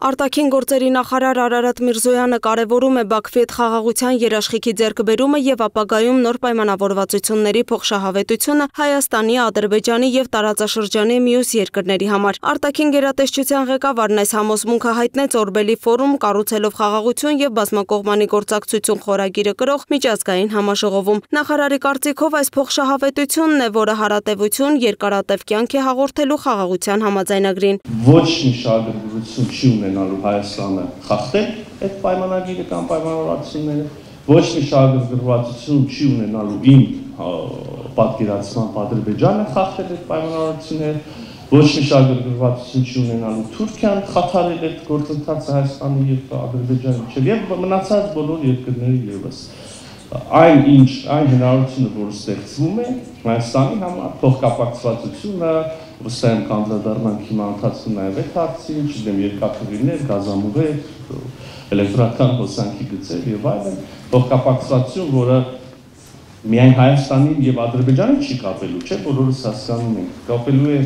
Արտաքին գործերի նախարար Արարատ Միրզոյանը կարևորում է Բաքվի հետ խաղաղության երաշխիքի ձեռքբերումը եւ ապագայում նոր պայմանավորվածությունների փոխշահավետությունը Հայաստանի, Ադրբեջանի եւ տարածաշրջանի մյուս երկրների համար։ Արտաքին գերատեսչության ղեկավարն այս համոզմունքը հայտնեց Օրբելի ֆորում կառուցելով խաղաղություն եւ բազմակողմանի գործակցություն խորագիրը կրող միջազգային համաժողովում։ Նախարարի կարծիքով այս փոխշահավետությունն է, որը հարատեվություն, երկարատև կյանք է հաղորդելու խաղաղության համաձայնագրին։ Ոչ մի շահագրգռություն չի ունենալու Հայաստանը խախտել այդ պայմանագիրը կամ պայմանավորվածությունները, ոչ մի շահագրգռվածություն չի ունենալու իմ պատկերացմամբ Ադրբեջանը խախտել այդ պայմանավորվածությունները, ոչ մի շահագրգռվածություն չի ունենալու Թուրքիան խաթարել այդ գործընթացը Հայաստանի եւ Ադրբեջանի միջեւ եւ մնացած բոլոր երկրների եւս։ Այն հնարավորությունը, որ ստեղծվում է Հայաստանի համար, փոխկապակցվածությունը, վստահ եմ կանդրադառնանք հիմա ընթացքում նաև այդ հարցին, չգիտեմ, երկաթուղիներ, գազամուղեր, էլեկտրական հոսանքի գծեր եւ այլն, փոխկապակցվածություն, որը միայն Հայաստանին եւ Ադրբեջանին չի կապելու, չէ՞, բոլորս հասկանում ենք, կապելու է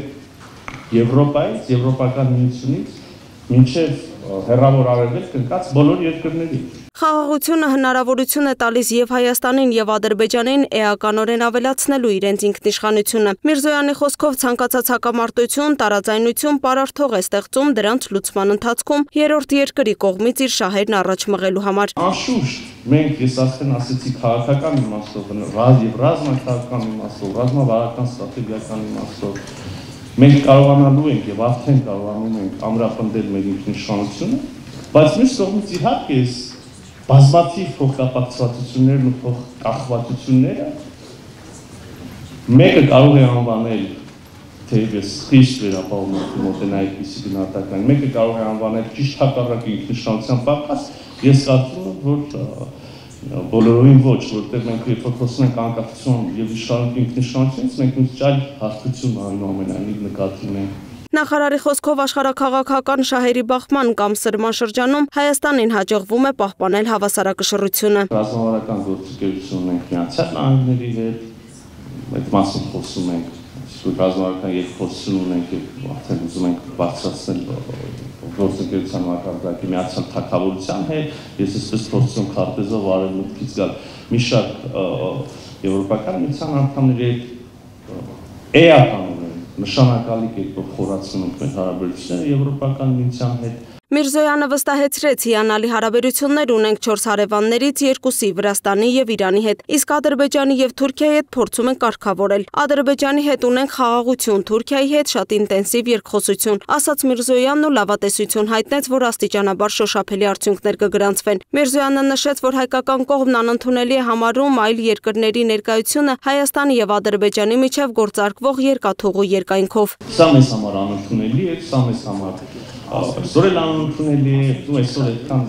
Եվրոպայից, Եվրոպական միությունից, մինչեւ հեռավոր արևելք ընկած բոլոր երկրներին։ Խաղաղությունը հնարավորություն է տալիս եւ Հայաստանին եւ Ադրբեջանին էականորեն ավելացնելու իրենց ինքնիշխանությունը։ Միրզոյանի խոսքով ցանկացած հակամարտություն, տարաձայնություն պարարթող է ստեղծում դրանց լուծման ընթացքում երրորդ երկրի կողմից իր շահերն առաջ մղելու համար։ Անշուշտ մենք ես արդեն ասեցի քաղաքական իմաստով, եւ ռազմաքաղաքական իմաստով, ռազմավարական ստրատեգիական իմաստով մենք կարողանալու ենք եւ արդեն կարողանում ենք ամրապնդել մեր ինքնիշխանությունը, բայց մյուս կողմից իհարկե բազմաթիվ փոխկապակցվածություններն ու փոխկախվածությունները մեկը կարող է անվանել թեևս խիստ վերապահումների մոտենա այդպիսի գնահատական, մեկը կարող է անվանել ճիշտ հակառակը ինքնիշխանության պակաս, ես կարծում եմ, որ բոլորովին ոչ, որտեղ մենք երբ խոսում ենք անկախություն եւ ինքնիշխանությունից, մենք մի ճար հարթություն այնուամենայնիվ նկատի ունենք։ Նախարարի խոսքով աշխարհաքաղաքական շահերի բախման կամ սրման շրջանում Հայաստանին հաջողվում է պահպանել հավասարակշռությունը։ Ռազմավարական գործընկերություն ունենք Միացյալ Նահանգների հետ, այդ մասին խոսում ենք, ռազմավարական երկխոսություն ունենք եւ արդեն ուզում ենք բարձրացնել գործընկերության մակարդակը Միացյալ Թագավորության հետ, ես այսպես փորձում քարտեզով արևմուտքից գալ մի շարք եվրոպական միության անդամների հետ էական նշանակալի կերպով խորացնում ենք մեր հարաբերությունները Եվրոպական միության հետ։ Միրզոյանը վստահեցրեց հիանալի հարաբերություններ ունենք 4 հարևաններից երկուսի Վրաստանի եւ Իրանի հետ, իսկ Ադրբեջանի եւ Թուրքիայի հետ փորձում են կարգավորել։ Ադրբեջանի հետ ունենք խաղաղություն, Թուրքիայի հետ շատ ինտենսիվ երկխոսություն, ասաց Միրզոյանն ու լավատեսություն հայտնեց, որ աստիճանաբար շոշափելի արդյունքներ կգրանցվեն։ Միրզոյանը նշեց, որ հայկական կողմն անընդունելի է համարում այլ երկրների ներկայությունը Հայաստանի եւ Ադրբեջանի միջև գործարկվող երկաթուղու երկայնքով։ Սա մեզ համար անընդունելի է, սա մեզ համար Այսօր էլ անընդունելի է, այսօր այդքան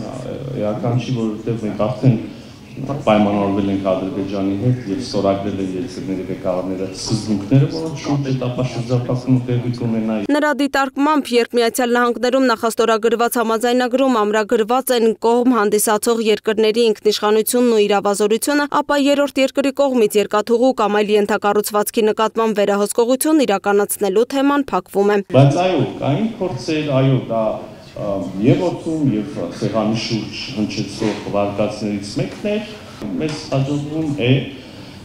էական չի, որովհետև մենք արդեն պայմանավորվել ենք Ադրբեջանի հետ եւ ստորագրել են երկրների ղեկավարները սկզբունքները, որոնց շուրջ հետապաշրջապատումը տեղի կունենա։ Նրա դիտարկմամբ, երբ Միացյալ Նահանգներում նախաստորագրված համաձայնագրում ամրագրված են կողմ հանդիսացող երկրների ինքնիշխանությունն ու իրավազորությունը, ապա երրորդ երկրի կողմից երկաթուղու կամ այլ ենթակառուցվածքի նկատմամբ վերահսկողություն իրականացնելու թեման փակվում է։ Բայց այո, կային փորձեր, այո, դա եւ օդում եւ սեղանի շուրջ հնչեցող վարկածներից մեկն է, մեզ հաջողվում է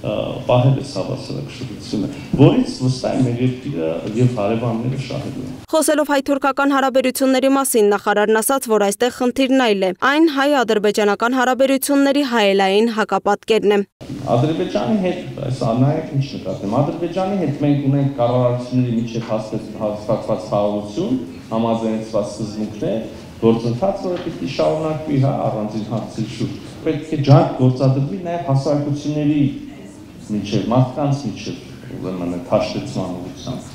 պահել այս հավասարակշռությունը, որից վստահ է մեր երկիրը եւ հարևանները շահելու են։ Խոսելով հայ-թուրքական հարաբերությունների մասին, նախարարն ասաց, որ այստեղ խնդիրն այլ է, այն հայ-ադրբեջանական հարաբերությունների հայելային հակապատկերն է։ Ադրբեջանի հետ այս անայք ինչ նկատեմ, Ադրբեջանի հետ մենք ունենք կառավարությունների միջև հաստատված խաղաղություն, համաձայնեցված սկզբունքներ, գործընթաց, որը պիտի շարունակվի, առանձին հարցերի շուրջ։ Պետք է ջանք գործադրվի նաև հասարակությունների միջև, մարդկանց միջև, ուրեմն հաշտեցման ուղղությամբ։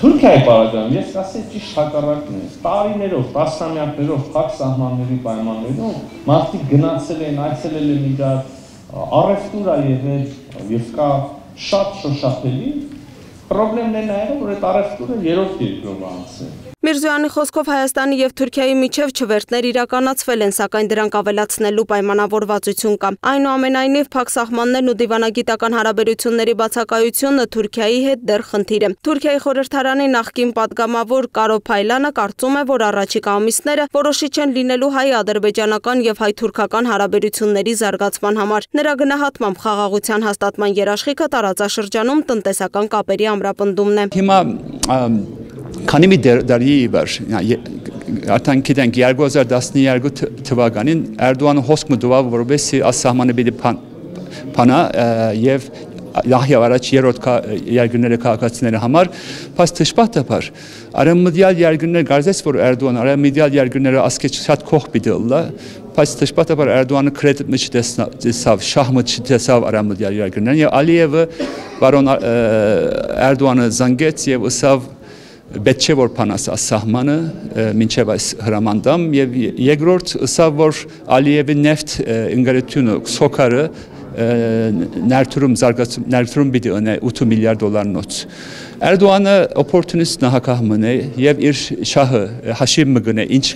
Թուրքիայի պարագայում ես կասեի ճիշտ հակառակն է։ Տարիներով, տասնամյակներով փակ սահմանների պայմաններում մարդիկ գնացել են, այցելել են իրար, առևտուր է եղել եւ կա շատ շոշափելի Պրոբլեմն է նաև, որ այդ առևտուրը երրորդ երկրով անցել։ Միրզոյանի խոսքով Հայաստանի եւ Թուրքիայի միջև չվերթներ իրականացվել են, սակայն դրանք ավելացնելու պայմանավորվածություն կա։ Այնուամենայնիվ, փակ սահմաններն ու դիվանագիտական հարաբերությունների բացակայությունը Թուրքիայի հետ դեռ խնդիր է։ Թուրքիայի խորհրդարանի նախկին պատգամավոր Կարո Փայլանը կարծում է, որ առաջիկա ամիսները որոշիչ են լինելու հայ-ադրբեջանական եւ հայ-թուրքական հարաբերությունների զարգացման համար։ Նրա գնահատմամբ խաղաղության հաստատման երաշխիքը տարածաշրջանում տնտեսական կապերի ամրապնդումն է։ Հիմա քանի մի դարի վեր արդեն գիտենք 2012 թվականին Էրդողանը հոսք մտավ որովհետեւ ասահմանը պիտի փանա եւ Լահիա առաջ երրորդ երկրների քաղաքացիների համար բայց դժբախտաբար արևմտյալ երկրներ գարզես որ Էրդողան արևմտյալ երկրները ասկե շատ քող պիտի լա բայց դժբախտաբար Էրդողանը կրեդիտ մեջ տեսավ շահմը չտեսավ արևմտյալ երկրներն եւ Ալիևը բարոն Էրդողանը զանգեց եւ ըսավ Պետք չէ որ փանաս ասահմանը մինչև այս հրամանդամ եւ երկրորդ ըսավ որ Ալիևի նեֆտ ընկերությունը Սոկարը ներդրում պիտի ունենա 8 միլիարդ դոլարնոց Էրդողանը օպորտունիստ նահանգահմն է եւ իր շահը հաշիվ մգնե ինչ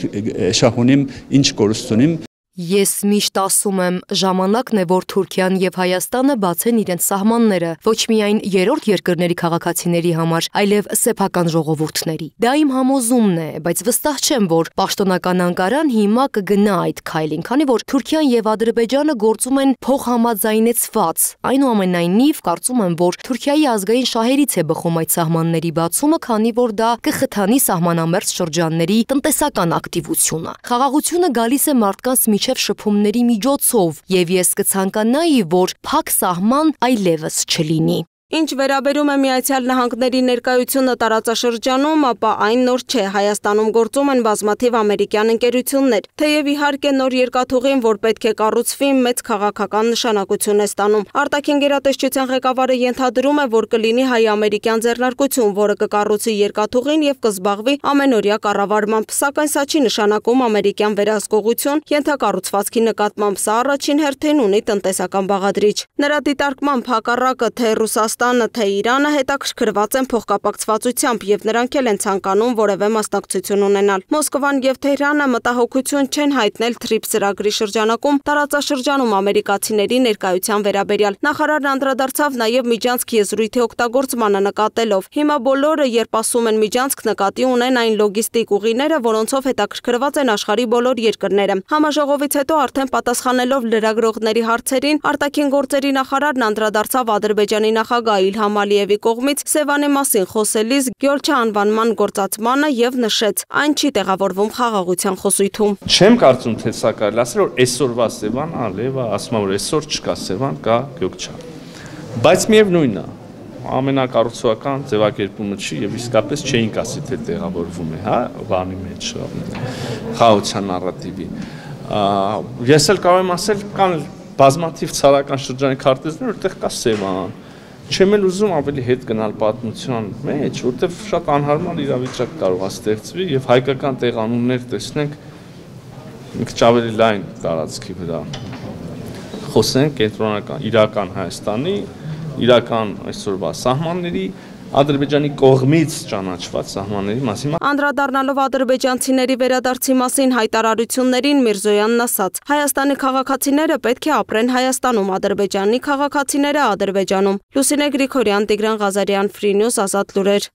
շահ ունիմ ինչ կորստունիմ Ես միշտ ասում եմ, ժամանակն է, որ Թուրքիան եւ Հայաստանը բացեն իրենց սահմանները, ոչ միայն երրորդ երկրների քաղաքացիների համար, այլև սեփական ժողովուրդների։ Դա իմ համոզումն է, բայց վստահ չեմ, որ պաշտոնական Անկարան հիմա կգնա այդ քայլին, քանի որ Թուրքիան եւ Ադրբեջանը գործում են փոխհամաձայնեցված։ Այնուամենայնիվ, կարծում եմ, որ Թուրքիայի ազգային շահերից է բխում այդ սահմանների բացումը, քանի որ դա կխթանի սահմանամերձ շրջանների տնտեսական ակտիվությունը։ Խաղաղությունը գալիս է մարդկանց միջև շփումների միջոցով, եւ ես կցանկանայի, որ փակ սահման այլևս չլինի։ Ինչ վերաբերում է Միացյալ Նահանգների ներկայությունը տարածաշրջանում, ապա այն նոր չէ, Հայաստանում գործում են բազմաթիվ ամերիկյան ընկերություններ, թեև իհարկե նոր երկաթուղին, որ պետք է կառուցվի, մեծ քաղաքական նշանակություն է ստանում։ Արտաքին գերատեսչության ղեկավարը ենթադրում է, որ կլինի հայ-ամերիկյան ձեռնարկություն, որը կկառուցի երկաթուղին եւ կզբաղվի ամենօրյա կառավարմամբ, սակայն սա չի նշանակում ամերիկյան վերահսկողություն, ենթակառուցվածքի նկատմամբ սա առաջին հերթին ունի տնտեսական բաղադրիչ։ Նրա դիտարկմամբ հակառակը թե Ռուսաստանը, թե Իրանը հետաքրքրված են փոխկապակցվածությամբ եւ նրանք էլ են ցանկանում որևէ մասնակցություն ունենալ։ Մոսկվան եւ Թեհրանը մտահոգություն չեն հայտնել TRIPS ծրագրի շրջանակում տարածաշրջանում ամերիկացիների ներկայության վերաբերյալ։ Նախարարն անդրադարձավ նաեւ միջանցք եզրույթի օգտագործմանը նկատելով։ Հիմա բոլորը, երբ ասում են միջանցք, նկատի ունեն այն լոգիստիկ ուղիները, որոնցով հետաքրքրված են աշխարհի բոլոր երկրները։ Համաժողովից հետո արդեն պատասխանելով լրագրողների հարցերին, արտաքին գործերի նախարարն անդրադարձավ Ադրբեջանի նախագահ Իլհամ Ալիևի կողմից Սևանի մասին խոսելիս Գյոլչա անվանման գործածմանը եւ նշեց, այն չի տեղավորվում խաղաղության խոսույթում։ Չեմ կարծում, թե սա կարելի ասել, որ այսօրվա Սևան Ալիևը ասում է, որ այսօր չկա Սևան, կա Գյոքչա։ Բայց միևնույնն է, ամենակառուցողական ձևակերպումը չի եւ իսկապես չէինք ասի, թե տեղավորվում է, հա, բանի մեջ խաղաղության նարատիվի։ Ես էլ կարող եմ ասել, կան բազմաթիվ ցարական շրջանի քարտեզներ, որտեղ կա Սևան։ Չեմ էլ ուզում ավելի հետ գնալ պատմության մեջ, որտեղ շատ անհարմար իրավիճակ կարող է ստեղծվի եւ հայկական տեղանուններ տեսնենք մի քիչ ավելի լայն տարածքի վրա։ Խոսենք կենտրոնական իրական Հայաստանի, իրական այսօրվա սահմանների, Ադրբեջանի կողմից ճանաչված սահմանների մասին։ Անդրադառնալով ադրբեջանցիների վերադարձի մասին հայտարարություններին Միրզոյանն ասաց. Հայաստանի քաղաքացիները պետք է ապրեն Հայաստանում, Ադրբեջանի քաղաքացիները Ադրբեջանում։ Լուսինե Գրիգորյան, Տիգրան Ղազարյան, Free News, Ազատ լուրեր։